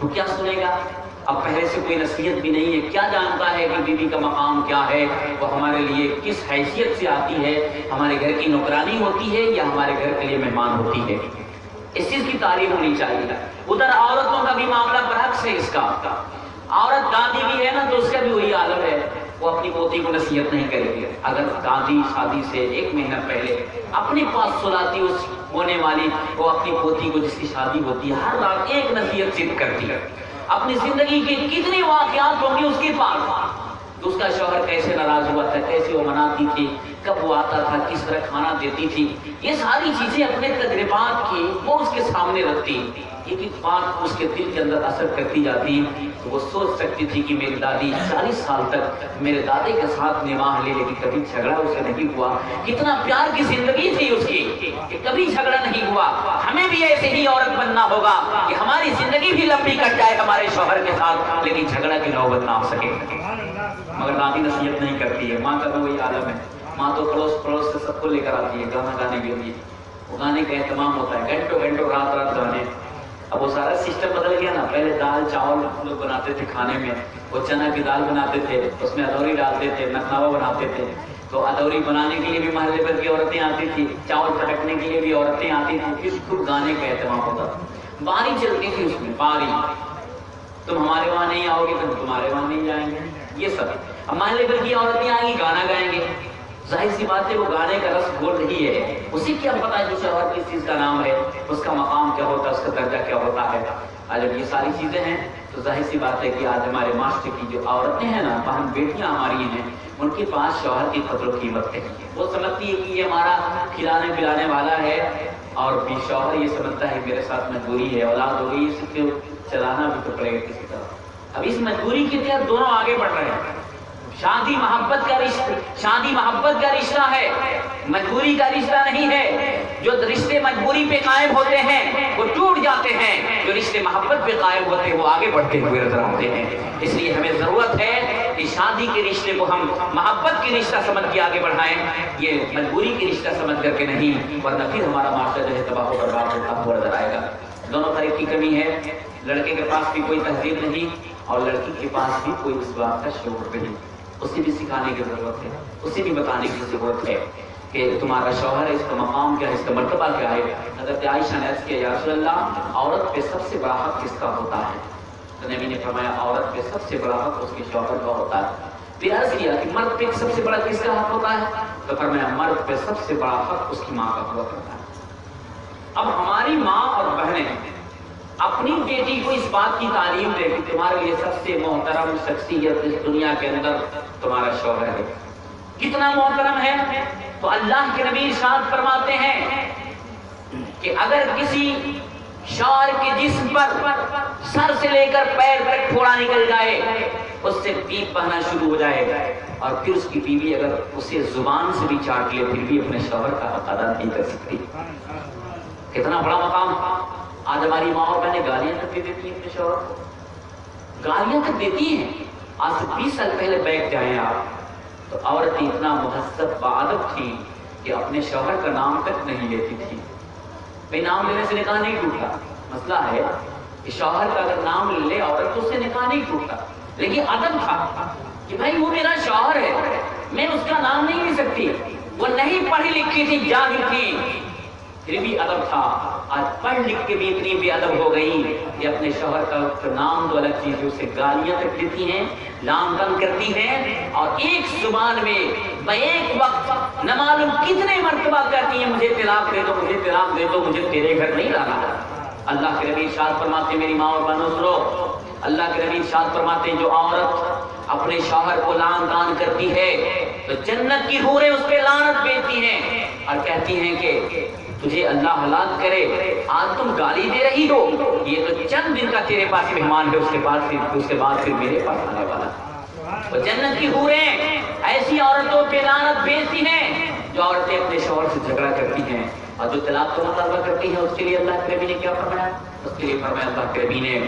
تو کیا سنے گا؟ اب پہلے سے کوئی نصیحت بھی نہیں ہے، کیا جانتا ہے کہ بیوی کا مقام کیا ہے، وہ ہمارے لیے کس حیثیت سے آتی ہے، ہمارے گھر کی نوکرانی ہوتی ہے یا ہمارے گھر کے لیے مہمان ہوتی ہے، اس چیز کی تعلیم ہونی چاہیے۔ ادھر عورتوں کا بھی معاملہ برعکس ہے اس کا، عورت دادی بھی ہے نا تو اس کا بھی وہی عالم ہے، وہ اپنی پوتی کو نصیحت نہیں کرے گی۔ اگر دادی شادی سے 1 مہینہ پہلے اپنے پاس سلاتی اس ہونے والی وہ اپنی پوتی کو جس کی شادی ہوتی ہے ہر رات ایک نصیحت صرف کرتی ہے، اپنی زندگی کے کتنے واقعات ہوں گے اس کے پاس، تو اس کا شوہر کیسے ناراض ہوا تھا، کیسے وہ مناتی تھی، کب وہ آتا تھا، کس طرح کھانا دیتی تھی، یہ ساری چیزیں اپنے تجربات کی وہ اس کے سامنے رکھتی، ایک ایک بات اس کے دل کے اندر اثر کرتی جاتی، تو وہ سوچ سکتی تھی کہ میری دادی 40 سال تک میرے دادے کے ساتھ نواح لے لیکن کبھی جھگڑا اس سے نہیں ہوا، کتنا پیار کی زندگی تھی اس کی کہ کبھی جھگڑا نہیں ہوا۔ ہمیں بھی ایسے ہی عورت بننا ہوگا کہ ہماری زندگی بھی لمبی کٹ جائے ہمارے شوہر کے ساتھ لیکن جھگڑا کی نوبت نہ آ سکے۔ مگر دادی نصیحت نہیں کرتی ہے، ماں کا تو وہی عالم ہے، ماں تو پڑوس سے سب کو لے کر آتی ہے گانا گانے کے لیے، وہ گانے کا اہتمام ہوتا ہے، گھنٹوں گھنٹوں رات گانے۔ اب وہ سارا سسٹم بدل گیا نا، پہلے دال چاول لوگ بناتے تھے کھانے میں، وہ چنا کی دال بناتے تھے، اس میں ادوری ڈالتے تھے، نخناوا بناتے تھے، تو ادوری بنانے کے لیے بھی محلے بھر کی عورتیں آتی تھی، چاول پھٹکنے کے لیے بھی عورتیں آتی تھیں، پھر خوب گانے کا اہتمام ہوتا تھا، باری چلتی تھی اس میں، باری، تم ہمارے وہاں نہیں آؤ گے تو تمہارے وہاں نہیں جائیں گے، یہ سب۔ اب محلے بھر کی عورتیں آئیں گی گانا گائیں گے، ظاہر سی بات ہے وہ گانے کا رس بول رہی ہے، اسی کیا پتا جو شوہر کس چیز کا نام ہے، اس کا مقام کیا ہوتا ہے، اس کا درجہ کیا ہوتا ہے۔ آج جب یہ ساری چیزیں ہیں تو ظاہر سی بات ہے کہ آج ہمارے معاشرے کی جو عورتیں ہیں نا، بہن بیٹیاں ہماری ہیں، ان کے پاس شوہر کی قدر و قیمت ہے، وہ سمجھتی ہے کہ یہ ہمارا کھلانے پلانے والا ہے، اور بھی شوہر یہ سمجھتا ہے میرے ساتھ مجبوری ہے، اولاد ہو گئی اس کو چلانا بھی تو پڑے گا کسی طرح۔ اب اس مجبوری کے تحت دونوں آگے بڑھ رہے ہیں، شادی محبت کا رشتہ ہے، مجبوری کا رشتہ نہیں ہے۔ جو رشتے مجبوری پہ قائم ہوتے ہیں وہ ٹوٹ جاتے ہیں، جو رشتے محبت پہ قائم ہوتے ہیں وہ آگے بڑھتے ہوئے نظر آتے ہیں۔ اس لیے ہمیں ضرورت ہے کہ شادی کے رشتے کو ہم محبت کے رشتہ سمجھ کے آگے بڑھائیں، یہ مجبوری کے رشتہ سمجھ کر کے نہیں، ورنہ پھر ہمارا معاشرہ جو ہے تباہ و برباد ہوتا ہوا نظر آئے گا۔ دونوں طرح کی کمی ہے، لڑکے کے پاس بھی کوئی تہذیب نہیں اور لڑکی کے پاس بھی کوئی اس بات کا شعور نہیں، اسے بھی سکھانے کی ضرورت ہے، اسے بھی بتانے کی ضرورت ہے کہ تمہارا شوہر ہے، اس کا مقام کیا ہے، اس کا مرتبہ کیا ہے۔ حضرت عائشہ نے عرض کیا یا رسول اللہ عورت پہ سب سے بڑا حق کس کا ہوتا ہے؟ تو نبی نے فرمایا عورت پہ سب سے بڑا حق اس کے شوہر کا ہوتا ہے۔ پھر عرض کیا کہ مرد پہ سب سے بڑا کس کا حق ہوتا ہے؟ تو فرمایا مرد پہ سب سے بڑا حق اس کی ماں کا ہوا کرتا ہے۔ اب ہماری ماں اور بہنیں اپنی بیٹی کو اس بات کی تعلیم دے کہ تمہارے لیے سب سے محترم شخصیت اس دنیا کے اندر تمہارا شوہر ہے۔ کتنا محترم ہے؟ تو اللہ کے نبی ارشاد فرماتے ہیں کہ اگر کسی شوہر کے جسم پر سر سے لے کر پیر تک پھوڑا نکل جائے، اس سے پیپ بہنا شروع ہو جائے اور پھر اس کی بیوی اگر اسے زبان سے بھی چاٹ لے پھر بھی اپنے شوہر کا حق ادا نہیں کر سکتی۔ کتنا بڑا مقام! آج ہماری ماں اور بہنیں گالیاں تک دے دیتی ہیں اپنے شوہر کو، گالیاں تک دیتی ہیں۔ آج سے 20 سال پہلے بیٹھ جائیں آپ تو عورتیں اتنا مہذب باادب تھی کہ اپنے شوہر کا نام تک نہیں لیتی تھی۔ بھائی نام لینے سے نکاح نہیں ٹوٹتا، مسئلہ ہے کہ شوہر کا اگر نام لے لے عورت تو اس سے نکاح نہیں ٹوٹتا، لیکن ادب تھا کہ بھائی وہ میرا شوہر ہے، میں اس کا نام نہیں لے سکتی۔ وہ نہیں پڑھی لکھی تھی، جاہل تھی، پھر بھی ادب تھا۔ آج پڑھ لکھ کے بھی اتنی بے ادب ہو گئی کہ اپنے شوہر کا نام تو الگ چیز ہے، اسے گالیاں تک دیتی ہیں، لام تن کرتی ہیں، اور ایک زبان میں ایک وقت نہ معلوم کتنے مرتبہ کہتی ہیں مجھے طلاق دے دو، مجھے طلاق دے دو، مجھے تیرے گھر نہیں لانا۔ اللہ کے نبی ارشاد فرماتے ہیں، میری ماں اور بہنوں سنو، اللہ کے نبی ارشاد فرماتے ہیں جو عورت اپنے شوہر کو لعن طعن کرتی ہے تو جنت کی حوریں اس پہ لعنت بھیجتی ہیں اور کہتی ہیں کہ تجھے اللہ ہلاک کرے، آج تم گالی دے رہی ہو، یہ تو چند دن کا تیرے پاس مہمان ہے، اس کے بعد پھر میرے پاس آنے والا۔ وہ جنت کی حوریں ایسی عورتوں پہ لعنت بھیجتی ہیں جو عورتیں اپنے شوہر سے جھگڑا کرتی ہیں اور جو طلاق کا مطالبہ کرتی ہیں۔ اس کے لیے اللہ کے نبی نے کیا فرمایا؟ اس کے لیے فرمایا اللہ کے نبی نے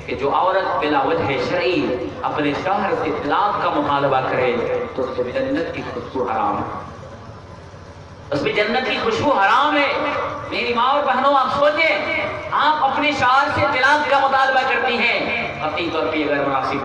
کہ جو عورت بلا وجہ شرعی اپنے شوہر سے طلاق کا مطالبہ کرے تو اس کو جنت کی خوشبو حرام ہے۔ اس میں جنت کی خوشبو حرام ہے. میری ماں اور بہنوں آپ سوچیں، آپ اپنے شوہر سے طلاق کا مطالبہ کرتی ہیں، قطعی طور پہ اگر مناسب